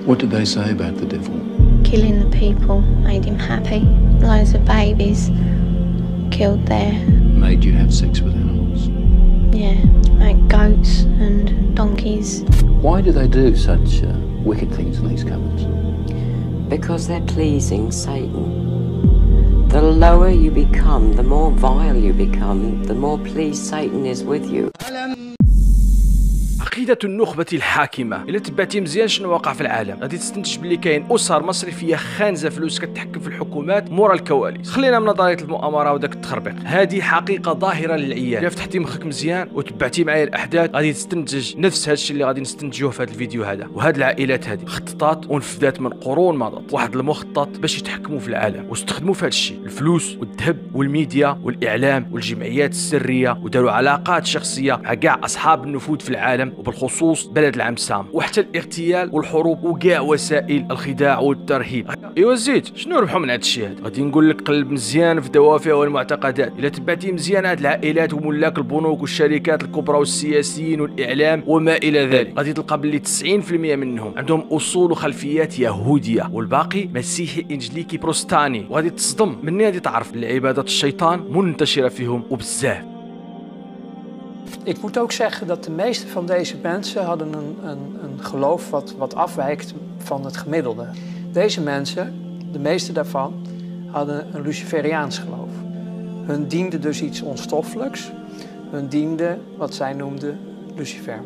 What did they say about the devil? Killing the people made him happy. Loads of babies killed there. Made you have sex with animals? Yeah, like goats and donkeys. Why do they do such wicked things in these cupboards? Because they're pleasing Satan. The lower you become, the more vile you become, the more pleased Satan is with you. عقيدة النخبة الحاكمة. إلا تبعتي مزيان شنو واقع في العالم غادي تستنتج باللي كاين أسر مصرفية خانزة فلوس كتحكم في الحكومات مورا الكواليس. خلينا من نظرية المؤامرة وداك التخربيق، هذه حقيقة ظاهرة للعيان. إلا فتحتي مخك مزيان وتبعتي معايا الأحداث غادي تستنتج نفس هذا الشيء اللي غادي نستنتجوه في هذا الفيديو هذا. وهاد العائلات هذه خططات ونفذات من قرون مضت واحد المخطط باش يتحكموا في العالم، واستخدموا في هذا الشيء الفلوس والذهب والميديا والإعلام والجمعيات السرية، وداروا علاقات شخصية مع كاع أصحاب النفوذ في العالم وبالخصوص بلد العم سام، وحتى الاغتيال والحروب وكاع وسائل الخداع والترهيب. ايوا زيد شنو ربحوا من هذا الشيء هذا؟ غادي نقول لك قلب مزيان في دوافع والمعتقدات. الا تبعتي مزيان هاد العائلات وملاك البنوك والشركات الكبرى والسياسيين والاعلام وما الى ذلك غادي تلقى باللي 90% منهم عندهم اصول وخلفيات يهوديه، والباقي مسيحي انجليكي بروستاني. وغادي تصدم مني غادي تعرف ان عباده الشيطان منتشره فيهم وبزاف. Ik moet ook zeggen dat de meeste van deze mensen hadden een geloof wat afwijkt van het gemiddelde. Deze mensen, de meeste daarvan, hadden een Luciferiaans geloof. Hun diende dus iets onstoffelijks. Hun diende wat zij noemden Lucifer.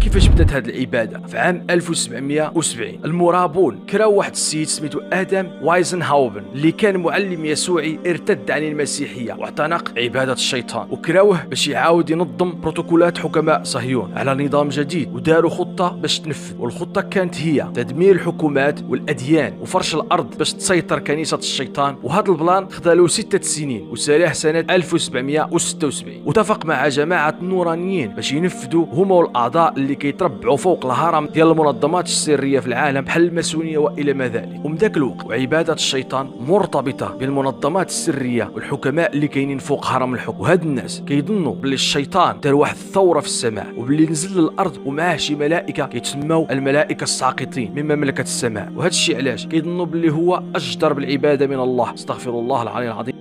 كيفاش بدات هذه العباده؟ في عام 1770 المرابون كراو واحد السيد سميتو ادم وايزنهاوبن اللي كان معلم يسوعي ارتد عن المسيحيه واعتنق عباده الشيطان، وكراوه باش يعاود ينظم بروتوكولات حكماء صهيون على نظام جديد، وداروا خطه باش تنفذ. والخطه كانت هي تدمير الحكومات والاديان وفرش الارض باش تسيطر كنيسه الشيطان. وهذا البلان خذا 6 سنين وساريه سنه 1776. واتفق مع جماعه النورانيين باش ينفذوا هما والاعضاء اللي كيتربعوا فوق الهرم ديال المنظمات السريه في العالم بحال الماسونيه والى ما ذلك. ومن ذاك الوقت وعباده الشيطان مرتبطه بالمنظمات السريه والحكماء اللي كاينين فوق هرم الحكم. وهاد الناس كيظنوا باللي الشيطان دار واحد الثوره في السماء وباللي نزل للارض ومعاه شي ملائكه كيتسموا الملائكه الساقطين من مملكه السماء. وهذا الشيء علاش كيظنوا باللي هو اجدر بالعباده من الله، استغفر الله العلي العظيم.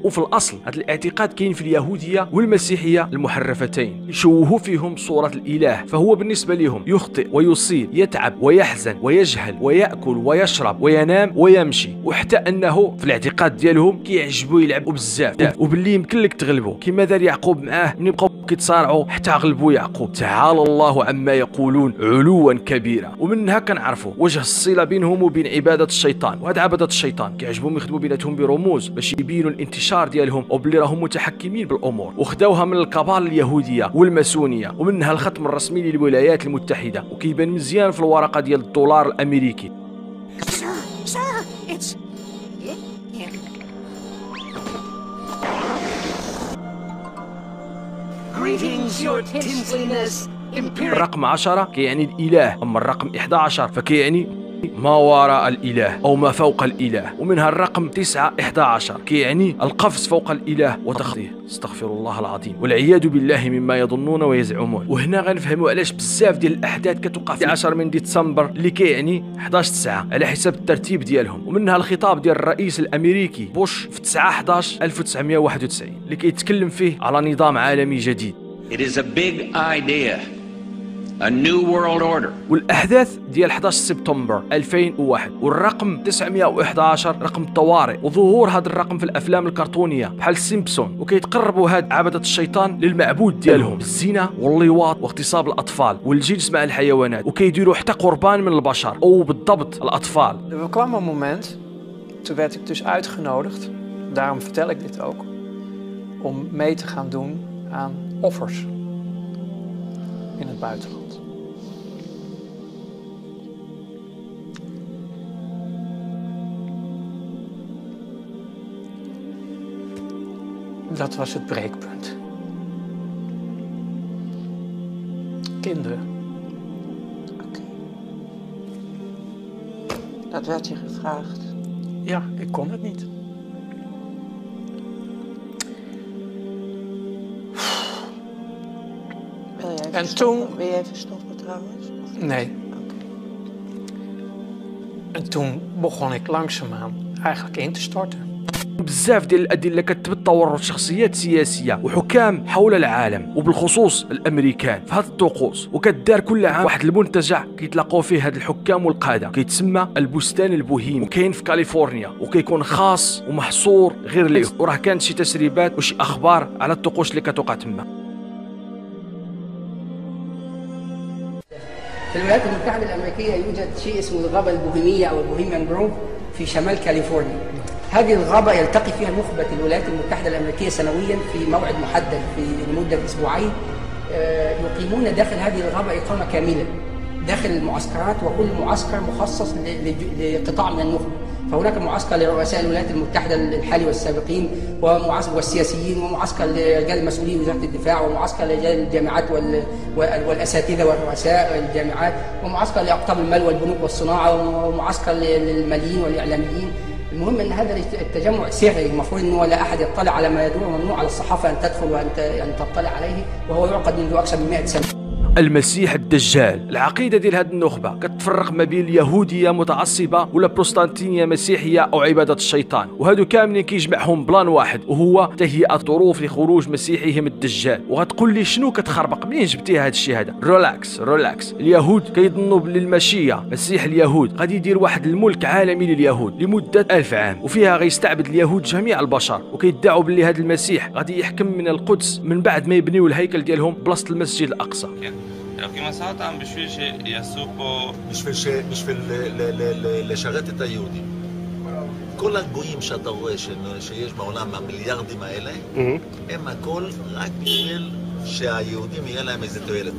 وفي الاصل هذا الاعتقاد كاين في اليهوديه والمسيحيه المحرفتين، يشوهوا فيهم صوره الاله، فهو بالنسبه لهم يخطئ ويصيب، يتعب ويحزن ويجهل وياكل ويشرب وينام ويمشي، وحتى انه في الاعتقاد ديالهم كيعجبوا يلعبوا بزاف وباللي يمكن لك تغلبوا كما دار يعقوب معاه ملي بقاو كيتصارعوا حتى غلبوا يعقوب. تعالى الله عما يقولون علوا كبيرا. ومنها كنعرفوا وجه الصله بينهم وبين عباده الشيطان. وهاد عباده الشيطان كيعجبهم يخدموا بيناتهم برموز باش يبينوا الانتشار ديالهم وبلي راهم متحكمين بالامور، وخداوها من الكبال اليهوديه والماسونيه ومنها الختم الرسمي للولايات المتحده، وكيبان مزيان في الورقه ديال الدولار الامريكي. الرقم 10 كيعني الاله، اما الرقم 11 فكيعني ما وراء الإله أو ما فوق الإله. ومنها الرقم 9-11 كيعني القفز فوق الإله وتخطيه، استغفر الله العظيم والعياذ بالله مما يظنون ويزعمون. وهنا غنفهموا علاش بزاف ديال الأحداث كتوقع في 10 من ديسمبر اللي كيعني 11/9 على حساب الترتيب ديالهم. ومنها الخطاب ديال الرئيس الأمريكي بوش في 9/11/1991 اللي كيتكلم فيه على نظام عالمي جديد. It is a big idea. A new world order. والاحداث ديال 11 سبتمبر 2001 والرقم 911 رقم طوارئ، وظهور هذا الرقم في الافلام الكرتونيه بحال سيمبسون، وكيتقربوا هاد عبده الشيطان للمعبود ديالهم بالزنا واللواط واغتصاب الاطفال والجنس مع الحيوانات، وكيديروا حتى قربان من البشر او بالضبط الاطفال. Er kwam een moment, toen werd ik dus uitgenodigd, daarom vertel ik dit ook, om mee te gaan doen aan offers in het buitenland. Dat was het breekpunt. Kinderen. Oké. Dat werd je gevraagd? Ja, ik kon het niet. Wil je even stoppen trouwens? Nee. Okay. En toen begon ik langzaamaan eigenlijk in te storten. بزاف ديال الادله كتثبت تورط شخصيات سياسيه وحكام حول العالم وبالخصوص الامريكان في هذه الطقوس، وكدار كل عام واحد المنتجع كيتلاقوا فيه هاد الحكام والقاده كيتسمى البستان البوهيمي، وكاين في كاليفورنيا وكيكون خاص ومحصور غير ليه، وراه كانت شي تسريبات وشي اخبار على الطقوس اللي كتوقع تما. في الولايات المتحده الامريكيه يوجد شيء اسمه الغابه البوهيميه او البوهيميان جروف في شمال كاليفورنيا. هذه الغابة يلتقي فيها نخبة الولايات المتحدة الأمريكية سنويا في موعد محدد لمدة أسبوعين، يقيمون داخل هذه الغابة إقامة كاملة داخل المعسكرات، وكل معسكر مخصص لقطاع من النخبة. فهناك معسكر لرؤساء الولايات المتحدة الحالي والسابقين والسياسيين، ومعسكر لرجال المسؤولين وزارة الدفاع، ومعسكر لرجال الجامعات والأساتذة ورؤساء الجامعات، ومعسكر لأقطاب المال والبنوك والصناعة، ومعسكر للماليين والإعلاميين. المهم ان هذا التجمع سري، المفروض انه لا احد يطلع على ما يدور، وممنوع على الصحافه ان تدخل وان تطلع عليه، وهو يعقد منذ اكثر من 100 سنه. المسيح الدجال. العقيده ديال هذه النخبه كتفرق ما بين اليهوديه متعصبه ولا بروستانتينيه مسيحيه او عباده الشيطان، وهادو كاملين كيجمعهم بلان واحد وهو تهيئه ظروف لخروج مسيحهم الدجال. وغتقول لي شنو كتخربق منين جبتي هذا الشيء هذا؟ ريلاكس. اليهود كيظنوا بلي المشية مسيح اليهود غادي يدير واحد الملك عالمي لليهود لمده 1000 عام، وفيها غيستعبد اليهود جميع البشر، وكيدعوا بلي هذا المسيح غادي يحكم من القدس من بعد ما يبنيو الهيكل ديالهم بلاصه المسجد الاقصى. مساعدة בשביל שיעשו פה... בשביל לשרת את היהודים. כל הגויים שאתה רואה שיש בעולם, המיליארדים האלה, הם הכל רק בשביל שהיהודים יהיה להם איזה תועלת.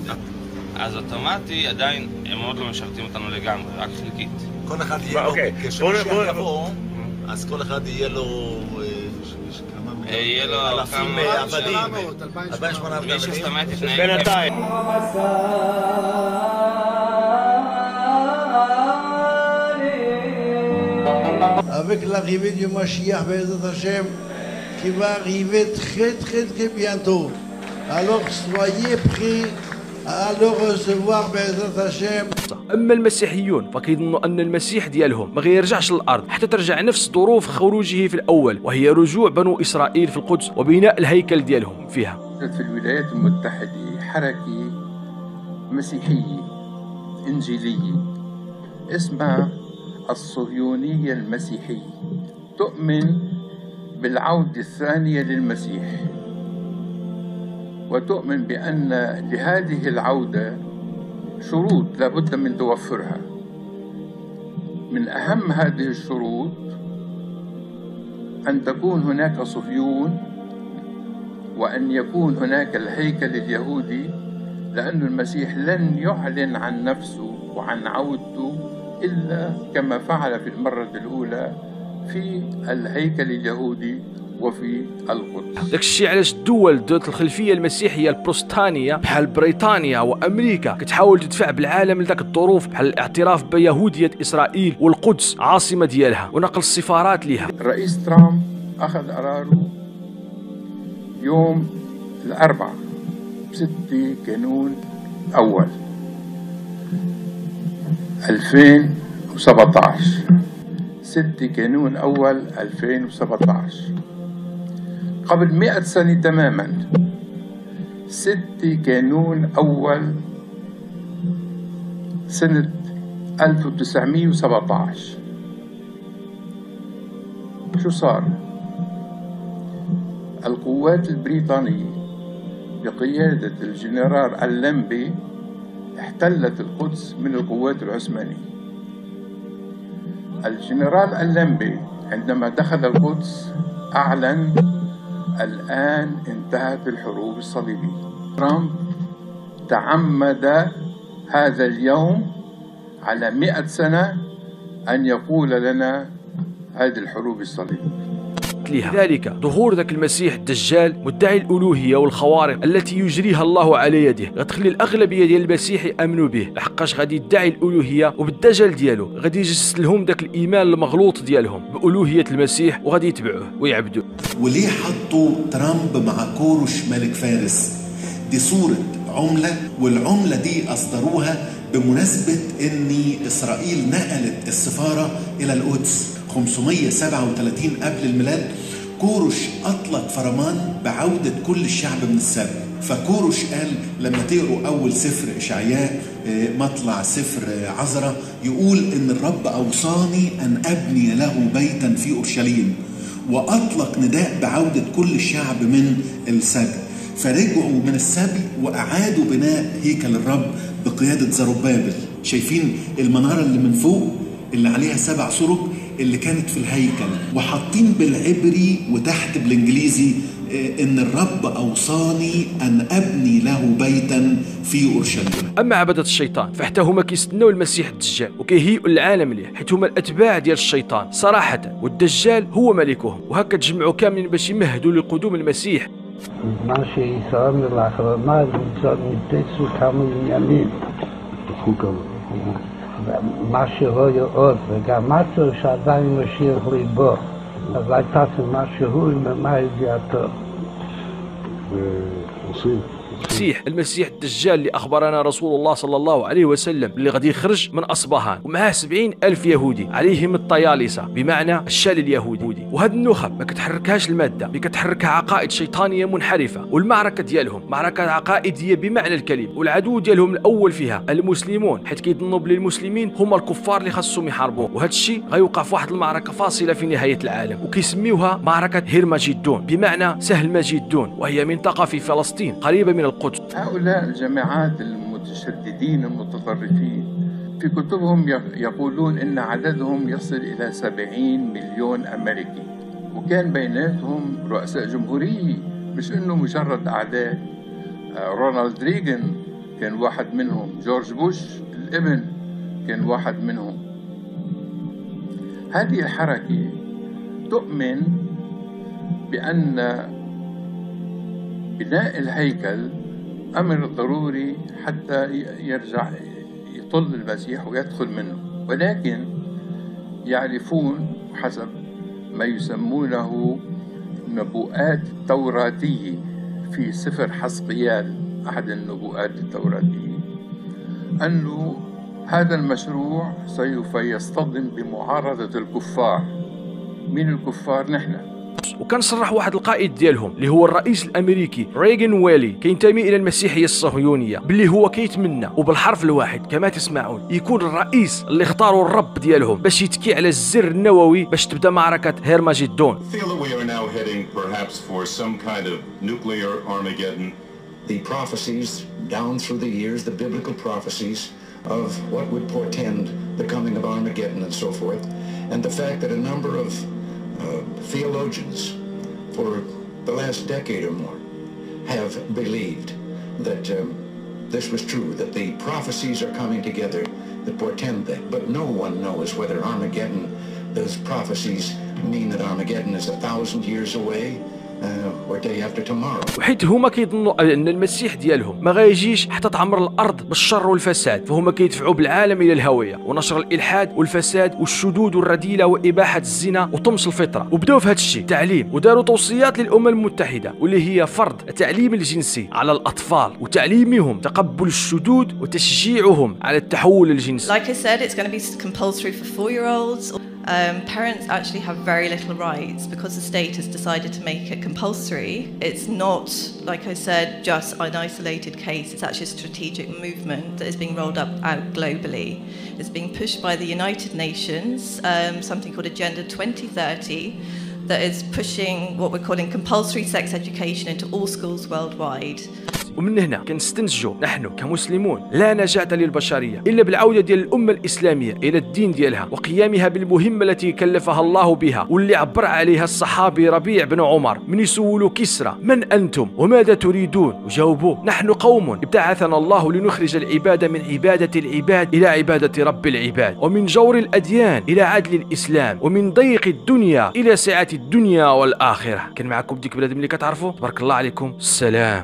אז אוטומטי עדיין הם עוד לא משרתים אותנו לגמרי, רק חלקית. כל אחד יהיה לו, כשמשיח יבוא, אז כל אחד יהיה לו... יהיה לו אלפים עבדים, 2,800 עבדים. מי שסתמת לפני... בינתיים. Avec l'arrivée du Mashiach, Bezat Hashem, qui va arriver très bientôt. Alors soyez prêts à le recevoir, Bezat Hashem. اما المسيحيون فكيظنوا ان المسيح ديالهم ما غيرجعش للارض حتى ترجع نفس ظروف خروجه في الاول، وهي رجوع بنو اسرائيل في القدس وبناء الهيكل ديالهم فيها. في الولايات المتحده حركه مسيحيه انجيليه اسمها الصهيونيه المسيحيه، تؤمن بالعوده الثانيه للمسيح، وتؤمن بان لهذه العوده شروط لابد من توفرها. من أهم هذه الشروط أن تكون هناك صهيون، وأن يكون هناك الهيكل اليهودي، لأن المسيح لن يعلن عن نفسه وعن عودته إلا كما فعل في المرة الأولى في الهيكل اليهودي وفي القدس. داك الشيء علاش الدول ذات الخلفيه المسيحيه البروستانيه بحال بريطانيا وامريكا كتحاول تدفع بالعالم لذاك الظروف بحال الاعتراف بيهوديه اسرائيل والقدس عاصمه ديالها ونقل السفارات لها. الرئيس ترامب اخذ قراره يوم الاربعاء 6 كانون اول 2017 6 كانون أول 2017 قبل 100 سنة تماما. 6 كانون أول سنة 1917 شو صار؟ القوات البريطانية بقيادة الجنرال اللمبي احتلت القدس من القوات العثمانية. الجنرال اللمبي عندما دخل القدس أعلن الآن انتهت الحروب الصليبية. ترامب تعمد هذا اليوم على 100 سنة أن يقول لنا هذه الحروب الصليبية. لذلك ظهور ذاك المسيح الدجال مدعي الالوهيه والخوارق التي يجريها الله على يده غتخلي الاغلبيه ديال المسيح يامنوا به، لحقاش غادي يدعي الالوهيه وبالدجال ديالو غادي يجسد لهم ذاك الايمان المغلوط ديالهم بالوهيه المسيح وغادي يتبعوه ويعبدوه. وليه حطوا ترامب مع كوروش ملك فارس؟ دي صوره عمله، والعمله دي اصدروها بمناسبة ان اسرائيل نقلت السفارة الى القدس 537 قبل الميلاد، كورش اطلق فرمان بعودة كل الشعب من السبي. فكورش قال لما تقروا اول سفر اشعياء مطلع سفر عزرا، يقول ان الرب اوصاني ان ابني له بيتا في اورشليم، واطلق نداء بعودة كل الشعب من السبي. فرجعوا من السبي واعادوا بناء هيكل الرب بقيادة زربابل. شايفين المنارة اللي من فوق اللي عليها 7 سرج اللي كانت في الهيكل، وحاطين بالعبري وتحت بالانجليزي ان الرب اوصاني ان ابني له بيتا في اورشليم. اما عبدة الشيطان فحتى هما كيستناو المسيح الدجال وكيهيئوا العالم ليه، حيت هما الاتباع ديال الشيطان صراحة، والدجال هو ملكهم، وهكا تجمعوا كاملين باش يمهدوا لقدوم المسيح. מה שישראל לאחרונה ניתצו כמה עניינים. מה שרואה עוד, וגם משהו שעדיין משאיר ליבו, אז הייתה משהו עם מה ידיעתו. المسيح الدجال اللي أخبرنا رسول الله صلى الله عليه وسلم اللي غادي يخرج من أصبهان ومعاه 70,000 يهودي عليهم الطيالسة، بمعنى الشال اليهودي. وهذه النخب ما كتحركهاش المادة، اللي كتحركها عقائد شيطانية منحرفة، والمعركة ديالهم معركة عقائدية بمعنى الكلمة، والعدو ديالهم الأول فيها المسلمون، حيت كيظنوا بلي المسلمين هما الكفار اللي خاصهم يحاربوه. وهذا الشيء غيوقع في واحد المعركة فاصلة في نهاية العالم، وكيسميوها معركة هيرمجدون، بمعنى سهل مجدون، وهي منطقة في فلسطين قريبة من القدس. هؤلاء الجماعات المتشددين المتطرفين في كتبهم يقولون إن عددهم يصل إلى 70 مليون أمريكي، وكان بيناتهم رؤساء جمهورية، مش إنه مجرد أعداء. رونالد ريغان كان واحد منهم، جورج بوش الابن كان واحد منهم. هذه الحركة تؤمن بأن بناء الهيكل أمر ضروري حتى يرجع يطل المسيح ويدخل منه، ولكن يعرفون حسب ما يسمونه نبوءات توراتية في سفر حزقيال، أحد النبوءات التوراتية، أنه هذا المشروع سوف يصطدم بمعارضة الكفار. من الكفار؟ نحن. وكان صرح واحد القائد ديالهم اللي هو الرئيس الامريكي ريغان ويلي، كينتمي الى المسيحيه الصهيونيه، باللي هو كيتمنى وبالحرف الواحد كما تسمعون يكون الرئيس اللي اختاروا الرب ديالهم باش يتكي على الزر النووي باش تبدا معركه هيرمجدون. The prophecies down through the years, the biblical prophecies of what would portend the coming of Armageddon and so forth, and the fact that a number of theologians for the last decade or more have believed that this was true, that the prophecies are coming together that portend that. But no one knows whether Armageddon, those prophecies mean that Armageddon is 1,000 years away or day after tomorrow. وحيت هما كيظنوا ان المسيح ديالهم ما غايجيش حتى تعمر الارض بالشر والفساد، فهما كيدفعوا بالعالم الى الهويه ونشر الالحاد والفساد والشذوذ والرذيله واباحه الزنا وطمس الفطره. وبداو في هذا الشيء تعليم، وداروا توصيات للامم المتحده واللي هي فرض التعليم الجنسي على الاطفال وتعليمهم تقبل الشذوذ وتشجيعهم على التحول الجنسي. Like I said, it's going to be compulsory for 4-year-olds. Parents actually have very little rights because the state has decided to make it compulsory. It's not, like I said, just an isolated case. It's actually a strategic movement that is being rolled out globally. It's being pushed by the United Nations, something called Agenda 2030, that is pushing what we're calling compulsory sex education into all schools worldwide. ومن هنا كنستنتجوا نحن كمسلمون لا نجاة للبشرية إلا بالعودة ديال الأمة الإسلامية إلى الدين ديالها وقيامها بالمهمة التي كلفها الله بها، واللي عبر عليها الصحابي ربيع بن عمر من يسولوا كسرى من أنتم وماذا تريدون، وجاوبوا نحن قوم ابتعثنا الله لنخرج العباد من عبادة العباد إلى عبادة رب العباد، ومن جور الأديان إلى عدل الإسلام، ومن ضيق الدنيا إلى سعة الدنيا والآخرة. كان معكم ديك بلاد ملي كتعرفوا. تبارك الله عليكم. السلام.